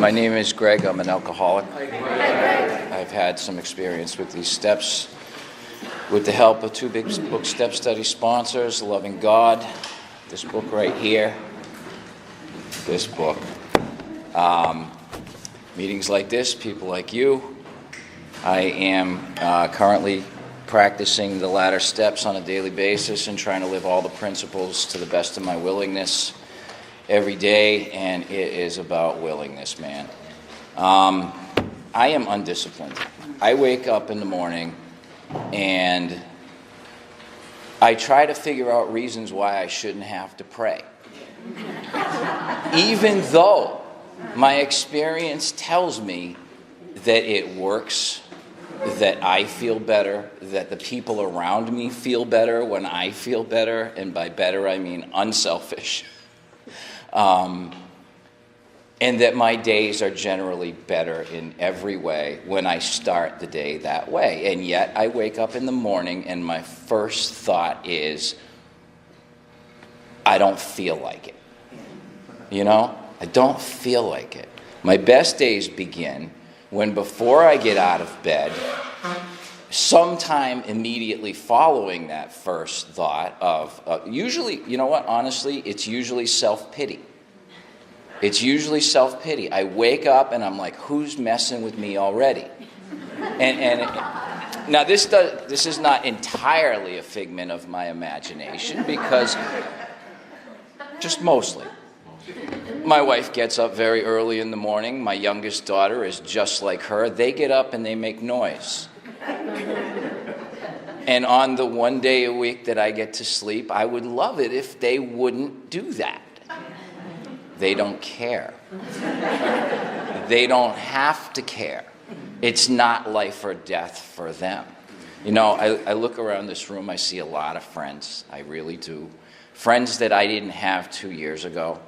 My name is Greg. I'm an alcoholic. I've had some experience with these steps with the help of two big book step study sponsors, Loving God, this book right here, this book. Meetings like this, people like you. I am currently practicing the latter steps on a daily basis and trying to live all the principles to the best of my willingness every day, and it is about willingness, man. I am undisciplined. I wake up in the morning and I try to figure out reasons why I shouldn't have to pray. Even though my experience tells me that it works, that I feel better, that the people around me feel better when I feel better, and by better I mean unselfish. And that my days are generally better in every way when I start the day that way. And yet I wake up in the morning and my first thought is, I don't feel like it. You know? I don't feel like it. My best days begin when, before I get out of bed, sometime immediately following that first thought of, usually, you know what, honestly, it's usually self-pity. It's usually self-pity. I wake up and I'm like, who's messing with me already? And now this is not entirely a figment of my imagination, because just mostly. My wife gets up very early in the morning. My youngest daughter is just like her. They get up and they make noise. And on the one day a week that I get to sleep, I would love it if they wouldn't do that. They don't care. They don't have to care. It's not life or death for them. You know, I look around this room, I see a lot of friends. I really do. Friends that I didn't have 2 years ago.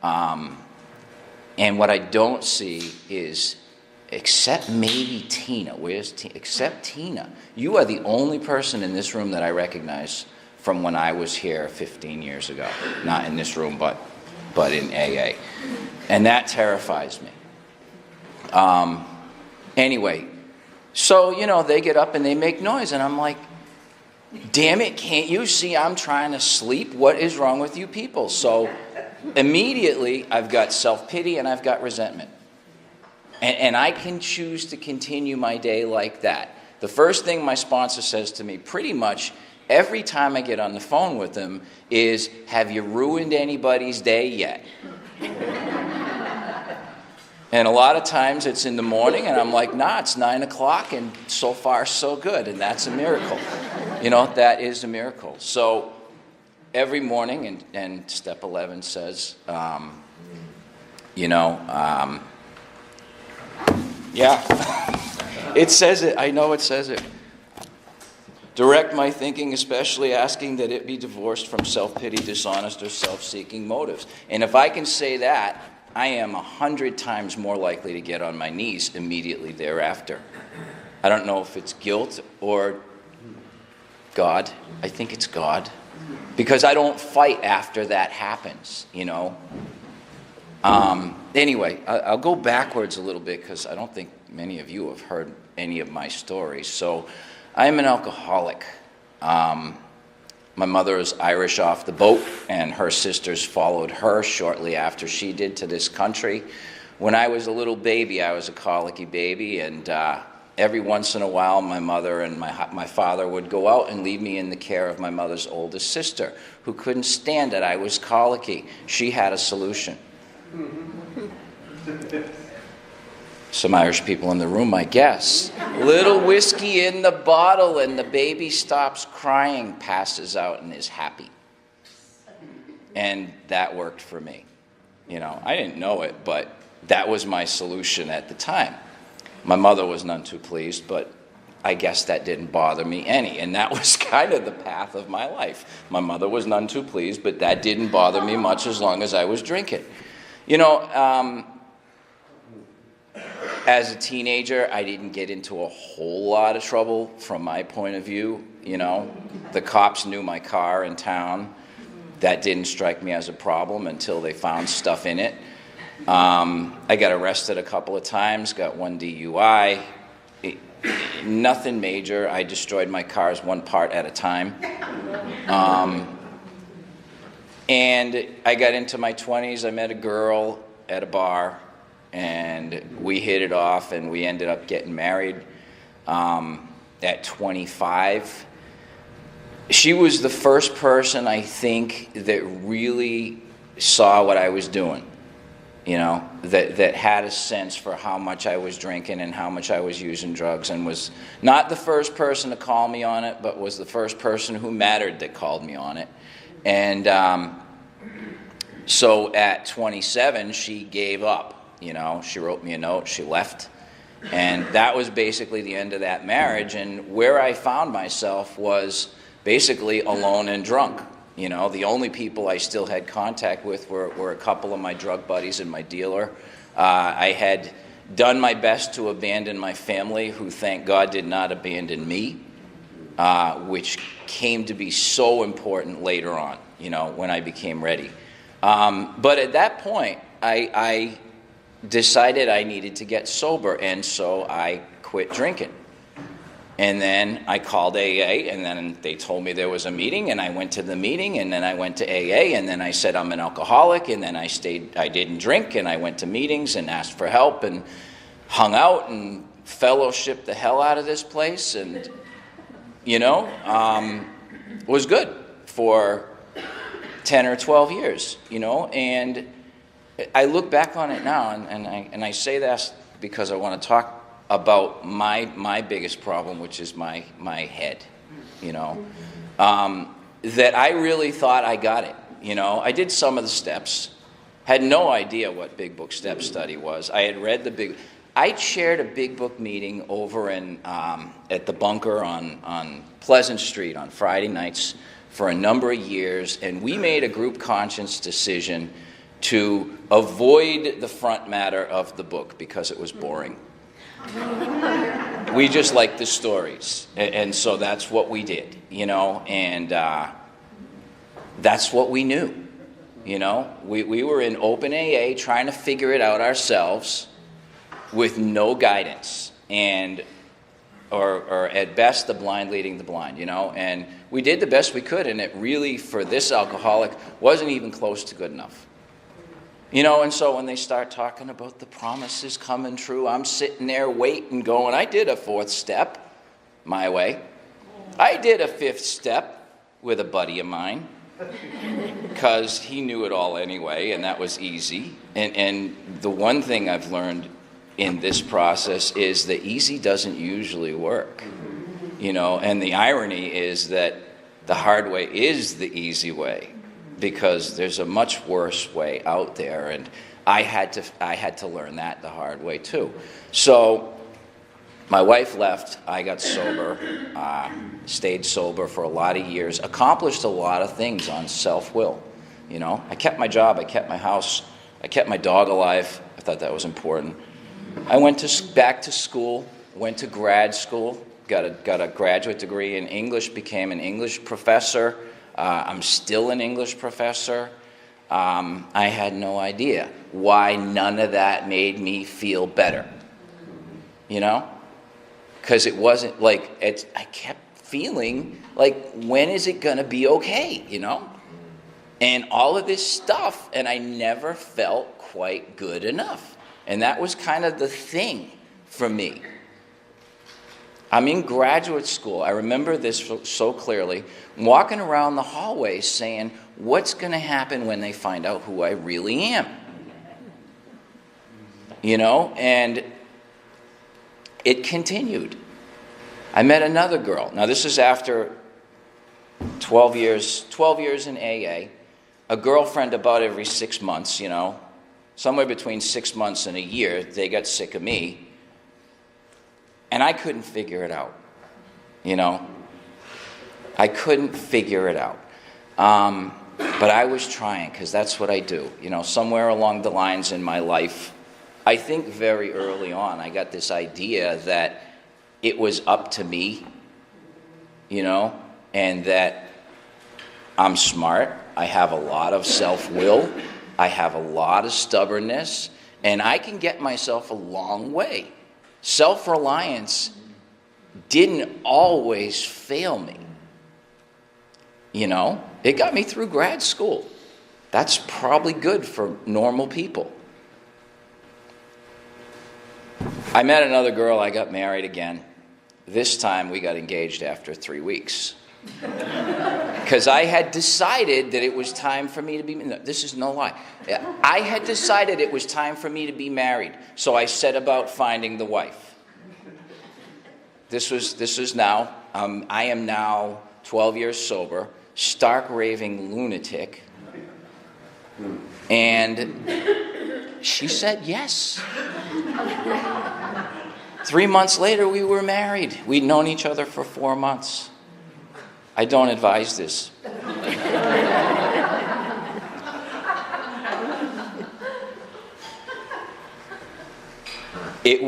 And what I don't see is, except maybe Tina. Where's Tina? Except Tina. You are the only person in this room that I recognize from when I was here 15 years ago. Not in this room, but in AA. And that terrifies me. Anyway, so, you know, they get up and they make noise, and I'm like, damn it, can't you see I'm trying to sleep? What is wrong with you people? So immediately I've got self-pity and I've got resentment. And I can choose to continue my day like that. The first thing my sponsor says to me pretty much every time I get on the phone with him is, have you ruined anybody's day yet? And a lot of times it's in the morning and I'm like, nah, it's 9 o'clock and so far so good, and that's a miracle. You know, that is a miracle. So every morning, and step 11 says, yeah, it says it. I know it says it. Direct my thinking, especially asking that it be divorced from self-pity, dishonest, or self-seeking motives. And if I can say that, I am 100 times more likely to get on my knees immediately thereafter. I don't know if it's guilt or God. I think it's God. Because I don't fight after that happens, you know. Anyway, I'll go backwards a little bit because I don't think many of you have heard any of my stories. So I'm an alcoholic. My mother is Irish off the boat, and her sisters followed her shortly after she did to this country. When I was a little baby, I was a colicky baby, and every once in a while, my mother and my father would go out and leave me in the care of my mother's oldest sister, who couldn't stand it. I was colicky. She had a solution. Some Irish people in the room, I guess. Little whiskey in the bottle, and the baby stops crying, passes out, and is happy. And that worked for me. You know, I didn't know it, but that was my solution at the time. My mother was none too pleased, but I guess that didn't bother me any. And that was kind of the path of my life. My mother was none too pleased, but that didn't bother me much as long as I was drinking. You know, as a teenager, I didn't get into a whole lot of trouble from my point of view. You know, the cops knew my car in town. That didn't strike me as a problem until they found stuff in it. I got arrested a couple of times, got one DUI. Nothing major. I destroyed my cars one part at a time. And I got into my 20s. I met a girl at a bar, and we hit it off, and we ended up getting married at 25. She was the first person, I think, that really saw what I was doing, that had a sense for how much I was drinking and how much I was using drugs, and was not the first person to call me on it, but was the first person who mattered that called me on it. And so at 27, she gave up. She wrote me a note, she left. And that was basically the end of that marriage. And where I found myself was basically alone and drunk. The only people I still had contact with were a couple of my drug buddies and my dealer. I had done my best to abandon my family, who, thank God, did not abandon me, which came to be so important later on, when I became ready. But at that point, I decided I needed to get sober, and so I quit drinking. And then I called AA, and then they told me there was a meeting, and I went to the meeting, and then I went to AA, and then I said I'm an alcoholic, and then I didn't drink, and I went to meetings and asked for help and hung out and fellowshipped the hell out of this place, and, was good for 10 or 12 years, and I look back on it now, and I say that because I want to talk about my biggest problem, which is my head, that I really thought I got it. I did some of the steps, had no idea what Big Book Step Study was. I had read I chaired a Big Book meeting over at the Bunker on Pleasant Street on Friday nights for a number of years, and we made a group conscience decision to avoid the front matter of the book because it was boring. We just liked the stories, and so that's what we did, and that's what we knew. We were in open AA trying to figure it out ourselves with no guidance, or at best the blind leading the blind, and we did the best we could, and it really, for this alcoholic, wasn't even close to good enough. And so when they start talking about the promises coming true, I'm sitting there waiting, going, I did a 4th step my way. I did a 5th step with a buddy of mine because he knew it all anyway, and that was easy. And the one thing I've learned in this process is that easy doesn't usually work. And the irony is that the hard way is the easy way, because there's a much worse way out there, and I had to learn that the hard way too. So my wife left, I got sober, stayed sober for a lot of years, accomplished a lot of things on self-will. I kept my job, I kept my house, I kept my dog alive. I thought that was important. I went back to school, went to grad school, got a graduate degree in English, became an English professor. I'm still an English professor. I had no idea why none of that made me feel better. Because it wasn't like, I kept feeling like, when is it going to be okay, And all of this stuff, and I never felt quite good enough. And that was kind of the thing for me. I'm in graduate school. I remember this so clearly. I'm walking around the hallways saying, what's going to happen when they find out who I really am? And it continued. I met another girl. Now, this is after 12 years in AA. A girlfriend about every 6 months, somewhere between 6 months and a year. They got sick of me. And I couldn't figure it out, I couldn't figure it out. But I was trying, because that's what I do. Somewhere along the lines in my life, I think very early on, I got this idea that it was up to me, and that I'm smart. I have a lot of self-will. I have a lot of stubbornness, and I can get myself a long way. Self-reliance didn't always fail me. You know, it got me through grad school. That's probably good for normal people. I met another girl, I got married again. This time we got engaged after 3 weeks. Because I had decided that it was time for me to be, no, this is no lie. I had decided it was time for me to be married. So I set about finding the wife. This was now, I am now 12 years sober, stark raving lunatic. And she said yes. 3 months later, we were married. We'd known each other for 4 months. I don't advise this. It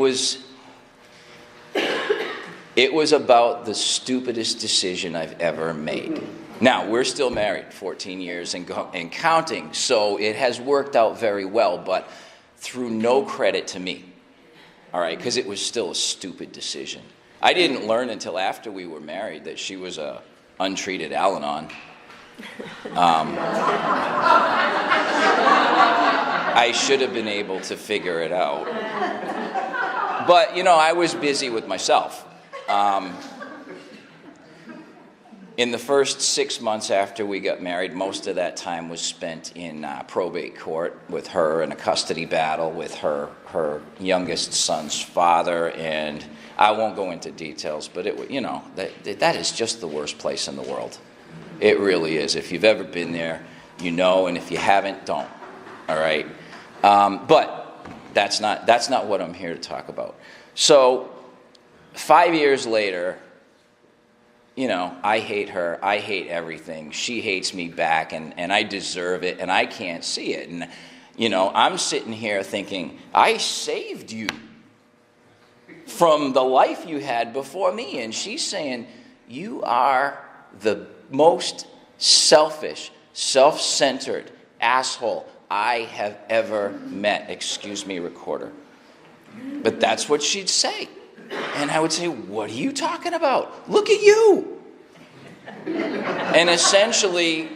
was about the stupidest decision I've ever made. Now, we're still married 14 years and counting, so it has worked out very well, but through no credit to me. All right, because it was still a stupid decision. I didn't learn until after we were married that she was a untreated Al-Anon. I should have been able to figure it out. But, you know, I was busy with myself. In the first 6 months after we got married, most of that time was spent in probate court with her in a custody battle with her youngest son's father. And I won't go into details, but that is just the worst place in the world. It really is. If you've ever been there, you know, and if you haven't, don't. All right? But that's not what I'm here to talk about. So 5 years later, you know, I hate her. I hate everything. She hates me back, and I deserve it, and I can't see it. And, you know, I'm sitting here thinking, I saved you from the life you had before me. And she's saying, you are the most selfish, self-centered asshole I have ever met. Excuse me, recorder. But that's what she'd say. And I would say, what are you talking about? Look at you. And essentially,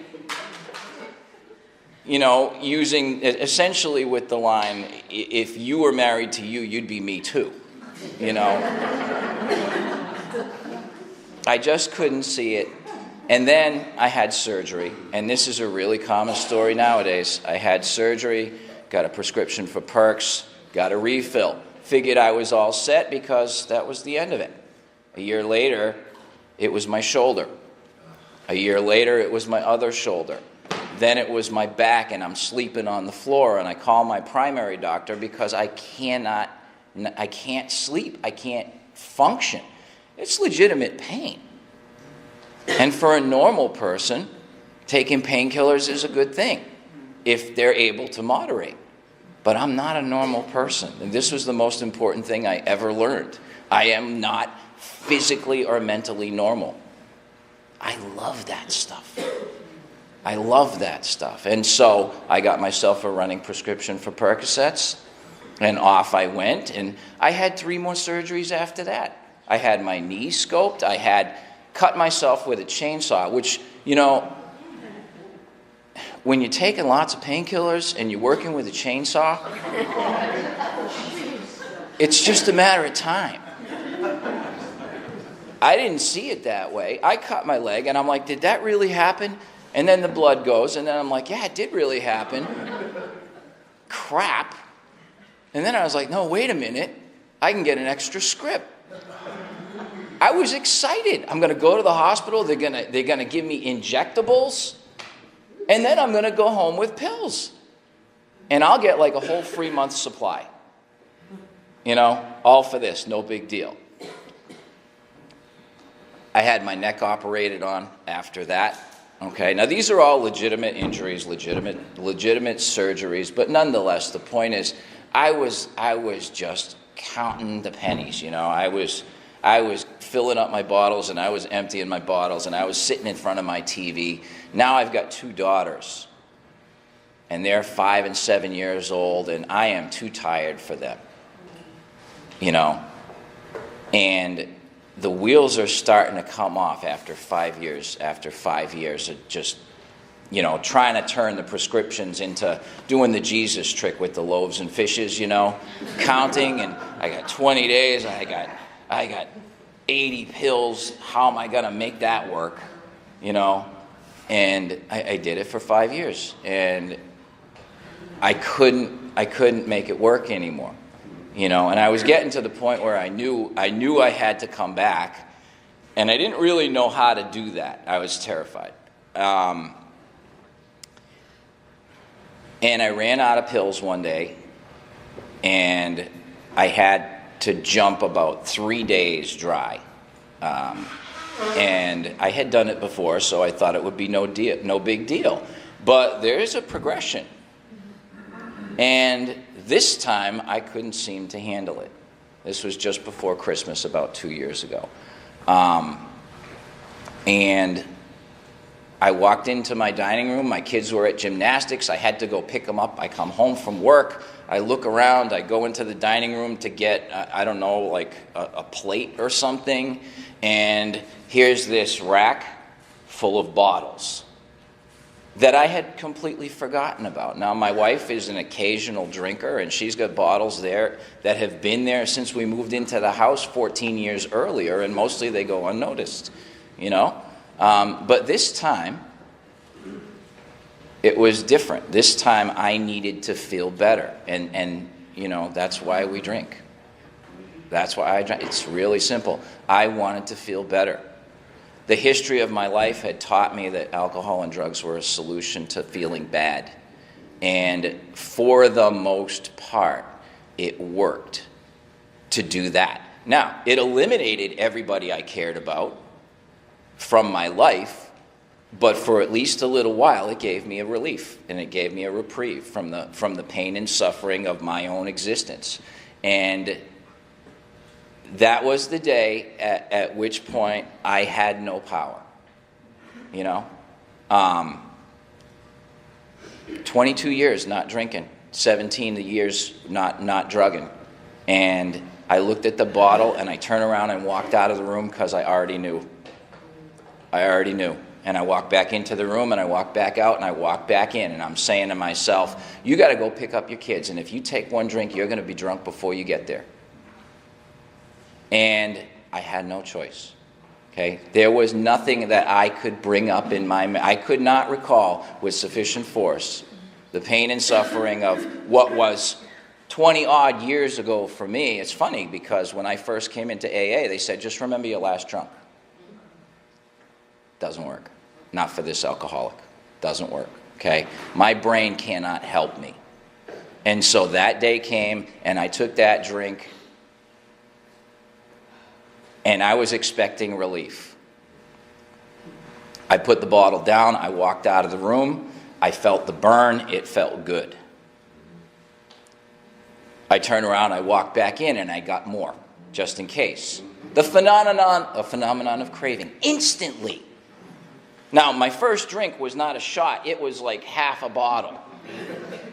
you know, essentially with the line, if you were married to you, you'd be me too. You know? I just couldn't see it. And then I had surgery. And this is a really common story nowadays. I had surgery, got a prescription for Perks, got a refill. Figured I was all set because that was the end of it. A year later, it was my shoulder. A year later, it was my other shoulder. Then it was my back, and I'm sleeping on the floor, and I call my primary doctor because I can't sleep. I can't function. It's legitimate pain. And for a normal person, taking painkillers is a good thing if they're able to moderate. But I'm not a normal person. And this was the most important thing I ever learned. I am not physically or mentally normal. I love that stuff. I love that stuff. And so I got myself a running prescription for Percocets, and off I went. And I had 3 more surgeries after that. I had my knee scoped. I had cut myself with a chainsaw, which, you know, when you're taking lots of painkillers and you're working with a chainsaw, it's just a matter of time. I didn't see it that way. I cut my leg, and I'm like, did that really happen? And then the blood goes, and then I'm like, yeah, it did really happen. Crap. And then I was like, no, wait a minute. I can get an extra script. I was excited. I'm going to go to the hospital. They're going to give me injectables. And then I'm going to go home with pills. And I'll get like a whole 3 month supply. You know, all for this, no big deal. I had my neck operated on after that. Okay, now these are all legitimate injuries, legitimate surgeries, but nonetheless, the point is, I was just counting the pennies, you know. I was filling up my bottles, and I was emptying my bottles, and I was sitting in front of my TV. Now I've got 2 daughters. and they're 5 and 7 years old, and I am too tired for them, and the wheels are starting to come off after 5 years of just, trying to turn the prescriptions into doing the Jesus trick with the loaves and fishes, counting, and I got 20 days, I got 80 pills, how am I going to make that work, and I did it for 5 years, and I couldn't make it work anymore. And I was getting to the point where I knew I had to come back, and I didn't really know how to do that. I was terrified. And I ran out of pills one day, and I had to jump about 3 days dry. And I had done it before, so I thought it would be no big deal. But there is a progression. And this time, I couldn't seem to handle it. This was just before Christmas, about 2 years ago. And I walked into my dining room. My kids were at gymnastics. I had to go pick them up. I come home from work. I look around. I go into the dining room to get, a plate or something. And here's this rack full of bottles that I had completely forgotten about. Now, my wife is an occasional drinker, and she's got bottles there that have been there since we moved into the house 14 years earlier, and mostly they go unnoticed, But this time, it was different. This time, I needed to feel better, and that's why we drink. That's why I drink. It's really simple. I wanted to feel better. The history of my life had taught me that alcohol and drugs were a solution to feeling bad. And for the most part, it worked to do that. Now, it eliminated everybody I cared about from my life, but for at least a little while, it gave me a relief, and it gave me a reprieve from the pain and suffering of my own existence. And that was the day at which point I had no power, 22 years not drinking, 17 years not drugging. And I looked at the bottle, and I turned around and walked out of the room because I already knew. And I walked back into the room, and I walked back out, and I walked back in, and I'm saying to myself, you got to go pick up your kids, and if you take one drink, you're going to be drunk before you get there. And I had no choice, okay? There was nothing that I could bring up in I could not recall with sufficient force the pain and suffering of what was 20-odd years ago for me. It's funny because when I first came into AA, they said, just remember your last drunk. Doesn't work. Not for this alcoholic. Doesn't work, okay? My brain cannot help me. And so that day came, and I took that drink, and I was expecting relief. I put the bottle down. I walked out of the room. I felt the burn. It felt good. I turned around. I walked back in, and I got more, just in case. The phenomenon of craving, instantly. Now, my first drink was not a shot. It was like half a bottle.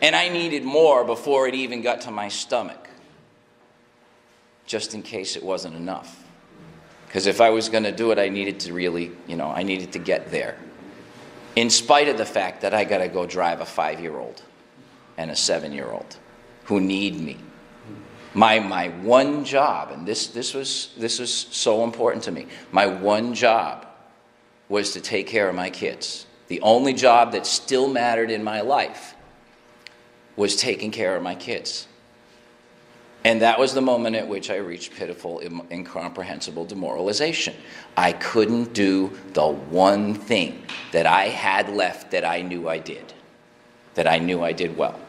And I needed more before it even got to my stomach, just in case it wasn't enough. Because if I was going to do it, I needed to really, I needed to get there. In spite of the fact that I got to go drive a 5-year-old and a 7-year-old who need me. My one job, and this was so important to me, my one job was to take care of my kids. The only job that still mattered in my life was taking care of my kids. And that was the moment at which I reached pitiful, incomprehensible demoralization. I couldn't do the one thing that I had left that I knew I did well.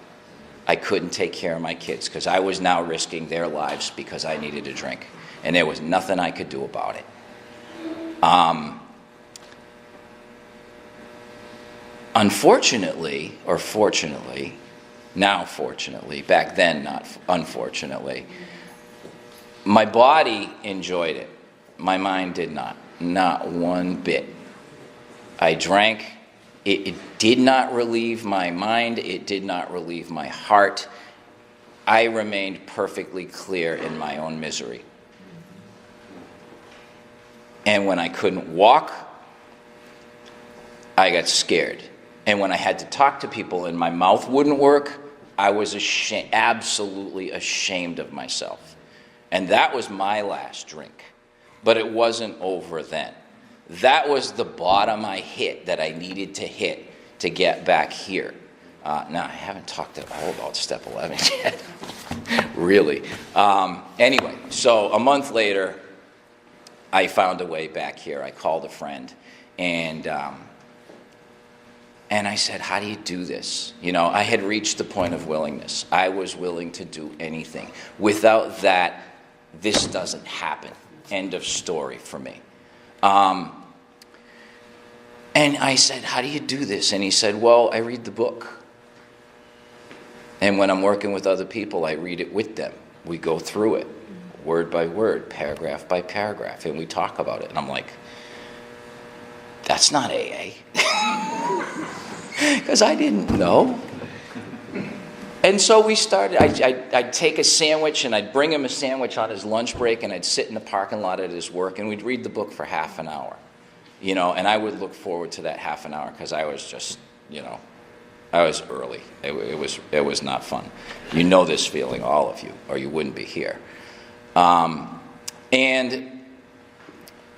I couldn't take care of my kids because I was now risking their lives because I needed a drink. And there was nothing I could do about it. Unfortunately, or fortunately, now fortunately, back then not unfortunately, my body enjoyed it. My mind did not one bit. I drank It did not relieve my mind. It did not relieve my heart. I remained perfectly clear in my own misery. And when I couldn't walk, I got scared. And when I had to talk to people and my mouth wouldn't work, I was absolutely ashamed of myself. And that was my last drink. But it wasn't over then. That was the bottom I hit that I needed to hit to get back here. Now, I haven't talked at all about step 11 yet, really. Anyway, so a month later, I found a way back here. I called a friend, and I said, how do you do this? You know, I had reached the point of willingness. I was willing to do anything. Without that, this doesn't happen. End of story for me. And I said, how do you do this? And he said, well, I read the book. And when I'm working with other people, I read it with them. We go through it, word by word, paragraph by paragraph, and we talk about it. And I'm like, that's not AA. Because I didn't know. And so we started, I'd take a sandwich, and I'd bring him a sandwich on his lunch break, and I'd sit in the parking lot at his work, and we'd read the book for half an hour. You know, and I would look forward to that half an hour because I was just, you know, I was early. It was not fun. You know this feeling, all of you, or you wouldn't be here. And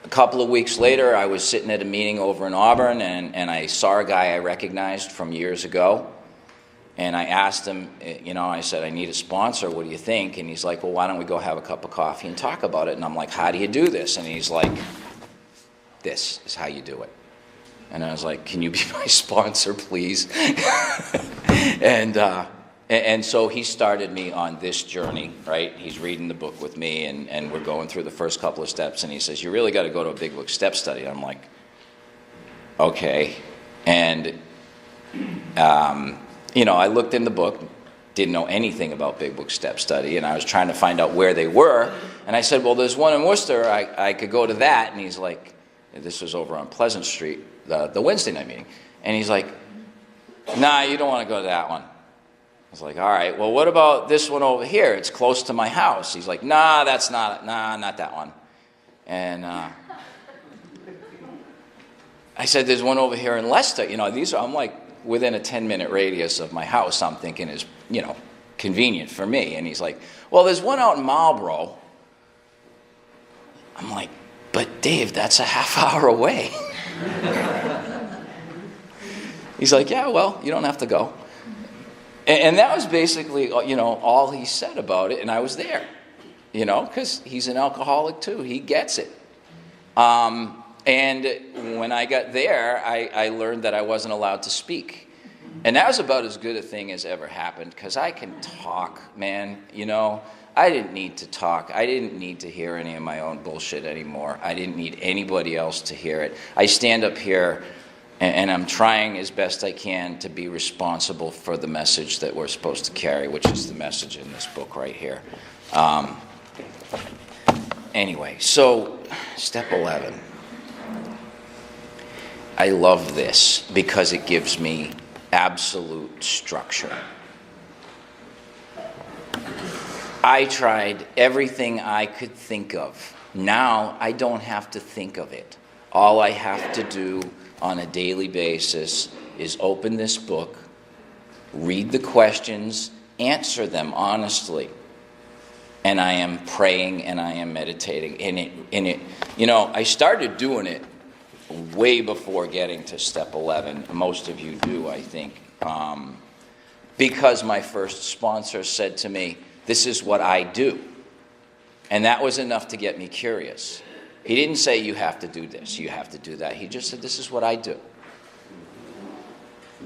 a couple of weeks later, I was sitting at a meeting over in Auburn, and I saw a guy I recognized from years ago. And I asked him, you know, I said, I need a sponsor. What do you think? And he's like, well, why don't we go have a cup of coffee and talk about it? And I'm like, how do you do this? And he's like, this is how you do it. And I was like, can you be my sponsor, please? And so he started me on this journey, right? He's reading the book with me, and we're going through the first couple of steps. And he says, you really got to go to a Big Book Step Study. I'm like, okay. And, you know, I looked in the book, didn't know anything about Big Book Step Study, and I was trying to find out where they were. And I said, well, there's one in Worcester. I could go to that. And he's like, this was over on Pleasant Street, the Wednesday night meeting. And he's like, nah, you don't want to go to that one. I was like, all right, well, what about this one over here? It's close to my house. He's like, nah, not that one. And I said, there's one over here in Leicester. You know, I'm like within a 10-minute radius of my house. I'm thinking is, you know, convenient for me. And he's like, well, there's one out in Marlboro. I'm like, but Dave, that's a half hour away. He's like, yeah, well, you don't have to go. And that was basically, you know, all he said about it, and I was there, you know, because he's an alcoholic too. He gets it. And when I got there, I learned that I wasn't allowed to speak. And that was about as good a thing as ever happened, because I can talk, man, you know. I didn't need to talk. I didn't need to hear any of my own bullshit anymore. I didn't need anybody else to hear it. I stand up here, and I'm trying as best I can to be responsible for the message that we're supposed to carry, which is the message in this book right here. Anyway, so step 11. I love this because it gives me absolute structure. I tried everything I could think of. Now I don't have to think of it. All I have to do on a daily basis is open this book, read the questions, answer them honestly. And I am praying and I am meditating. And it, you know, I started doing it way before getting to step 11. Most of you do, I think. Because my first sponsor said to me, this is what I do. And that was enough to get me curious. He didn't say, you have to do this, you have to do that. He just said, this is what I do.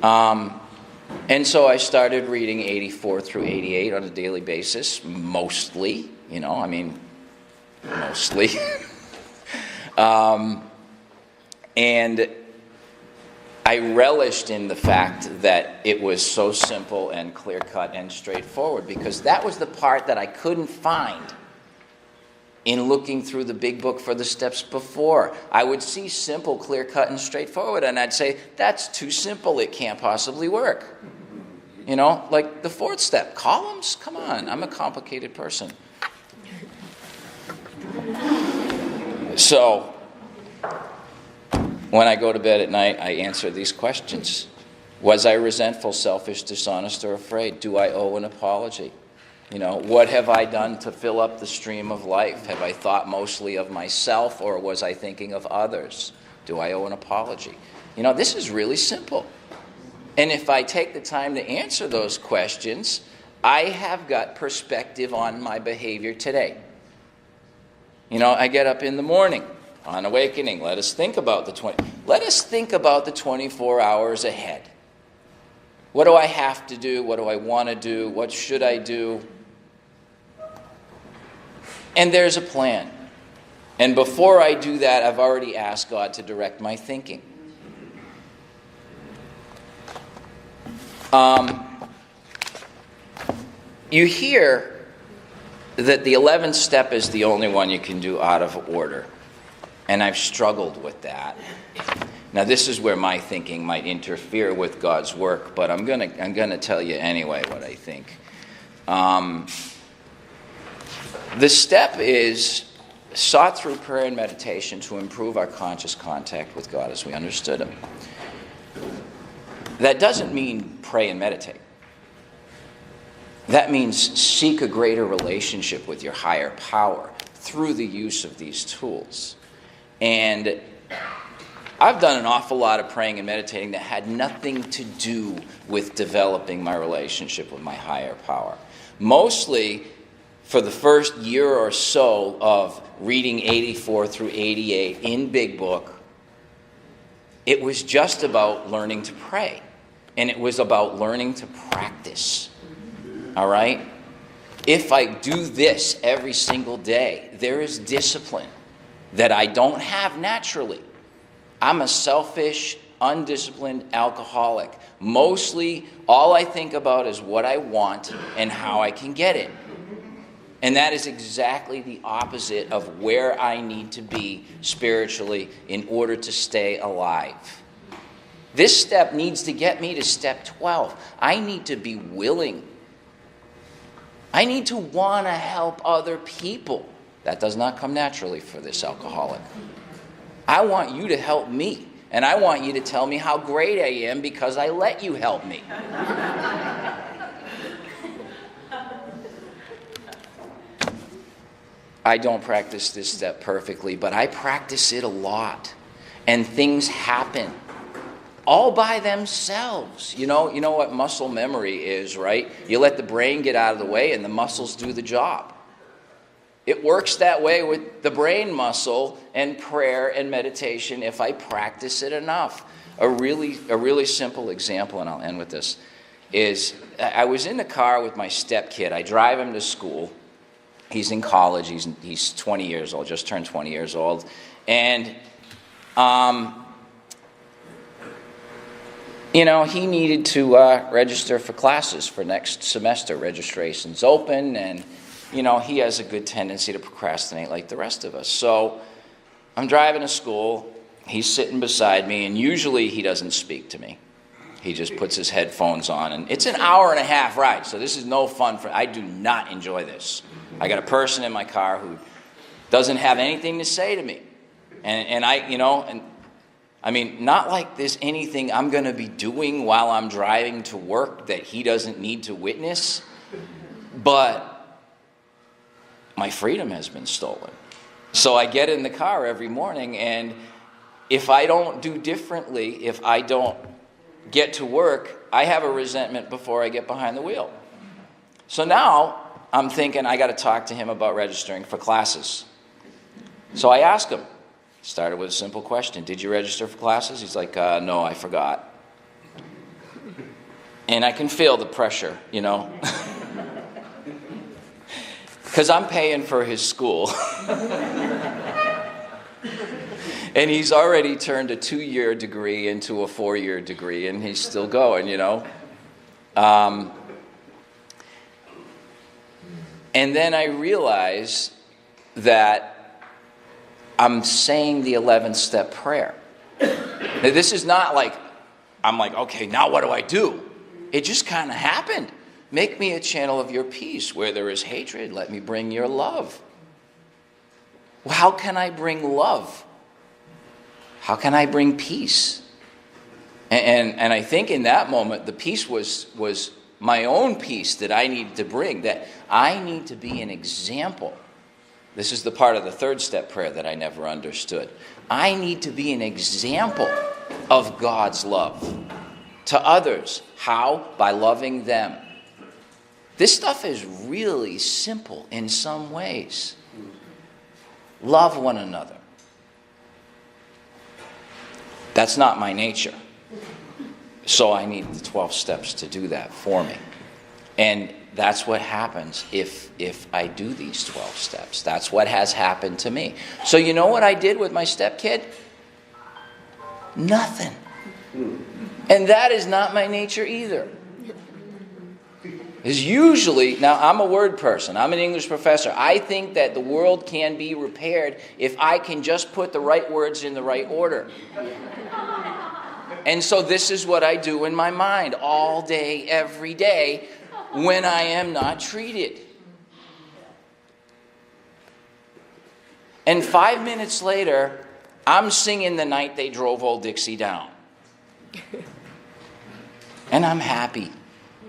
And so I started reading 84 through 88 on a daily basis, mostly, you know, I mean, mostly. And I relished in the fact that it was so simple and clear-cut and straightforward, because that was the part that I couldn't find in looking through the big book for the steps before. I would see simple, clear-cut, and straightforward, and I'd say, that's too simple, it can't possibly work. You know, like the fourth step, columns? Come on, I'm a complicated person. So, when I go to bed at night, I answer these questions. Was I resentful, selfish, dishonest, or afraid? Do I owe an apology? You know, what have I done to fill up the stream of life? Have I thought mostly of myself, or was I thinking of others? Do I owe an apology? You know, this is really simple. And if I take the time to answer those questions, I have got perspective on my behavior today. You know, I get up in the morning on awakening. Let us think about the 24 hours ahead. What do I have to do? What do I want to do? What should I do? And there's a plan. And before I do that, I've already asked God to direct my thinking. You hear that the 11th step is the only one you can do out of order. And I've struggled with that. Now, this is where my thinking might interfere with God's work, but I'm gonna tell you anyway what I think. The step is sought through prayer and meditation to improve our conscious contact with God as we understood Him. That doesn't mean pray and meditate. That means seek a greater relationship with your higher power through the use of these tools. And I've done an awful lot of praying and meditating that had nothing to do with developing my relationship with my higher power. Mostly for the first year or so of reading 84 through 88 in Big Book, it was just about learning to pray. And it was about learning to practice. All right? If I do this every single day, there is discipline that I don't have naturally. I'm a selfish, undisciplined alcoholic. Mostly, all I think about is what I want and how I can get it. And that is exactly the opposite of where I need to be spiritually in order to stay alive. This step needs to get me to step 12. I need to be willing. I need to want to help other people. That does not come naturally for this alcoholic. I want you to help me. And I want you to tell me how great I am because I let you help me. I don't practice this step perfectly, but I practice it a lot. And things happen all by themselves. You know what muscle memory is, right? You let the brain get out of the way and the muscles do the job. It works that way with the brain muscle and prayer and meditation if I practice it enough. A really simple example, and I'll end with this, is I was in the car with my stepkid. I drive him to school. He's in college. He's 20 years old, just turned 20 years old. And, he needed to register for classes for next semester. Registration's open, and he has a good tendency to procrastinate like the rest of us. So I'm driving to school. He's sitting beside me, and usually he doesn't speak to me. He just puts his headphones on, and it's an hour and a half ride, so this is no fun. I do not enjoy this. I got a person in my car who doesn't have anything to say to me. And not like there's anything I'm going to be doing while I'm driving to work that he doesn't need to witness, but my freedom has been stolen. So I get in the car every morning, and if I don't do differently, if I don't get to work, I have a resentment before I get behind the wheel. So now I'm thinking I got to talk to him about registering for classes. So I ask him, started with a simple question, did you register for classes? He's like, no, I forgot. And I can feel the pressure, because I'm paying for his school. And he's already turned a 2-year degree into a 4-year degree, and he's still going, And then I realize that I'm saying the 11th step prayer. Now, this is not like, I'm like, okay, now what do I do? It just kind of happened. Make me a channel of your peace. Where there is hatred, let me bring your love. Well, how can I bring love? How can I bring peace? And I think in that moment, the peace was my own peace that I needed to bring, that I need to be an example. This is the part of the third step prayer that I never understood. I need to be an example of God's love to others. How? By loving them. This stuff is really simple in some ways. Love one another. That's not my nature. So I need the 12 steps to do that for me. And that's what happens if I do these 12 steps. That's what has happened to me. So you know what I did with my stepkid? Nothing. And that is not my nature either. Is usually, now I'm a word person, I'm an English professor. I think that the world can be repaired if I can just put the right words in the right order. And so this is what I do in my mind all day, every day, when I am not treated. And 5 minutes later, I'm singing The Night They Drove Old Dixie Down. And I'm happy.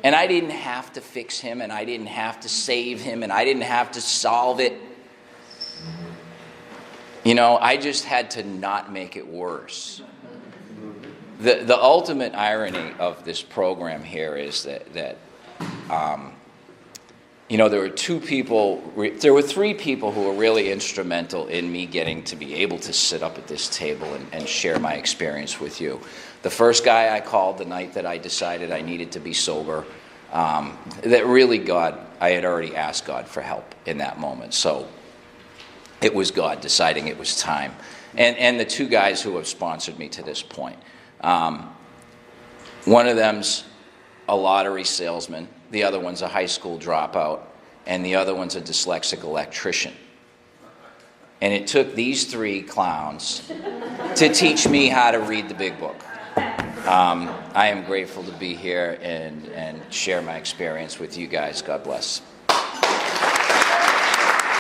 And I didn't have to fix him, and I didn't have to save him, and I didn't have to solve it. You know, I just had to not make it worse. The ultimate irony of this program here is that you know, there were three people who were really instrumental in me getting to be able to sit up at this table and share my experience with you. The first guy I called the night that I decided I needed to be sober, that really God, I had already asked God for help in that moment. So it was God deciding it was time. And the two guys who have sponsored me to this point. One of them's a lottery salesman. The other one's a high school dropout. And the other one's a dyslexic electrician. And it took these three clowns to teach me how to read the big book. I am grateful to be here and share my experience with you guys. God bless.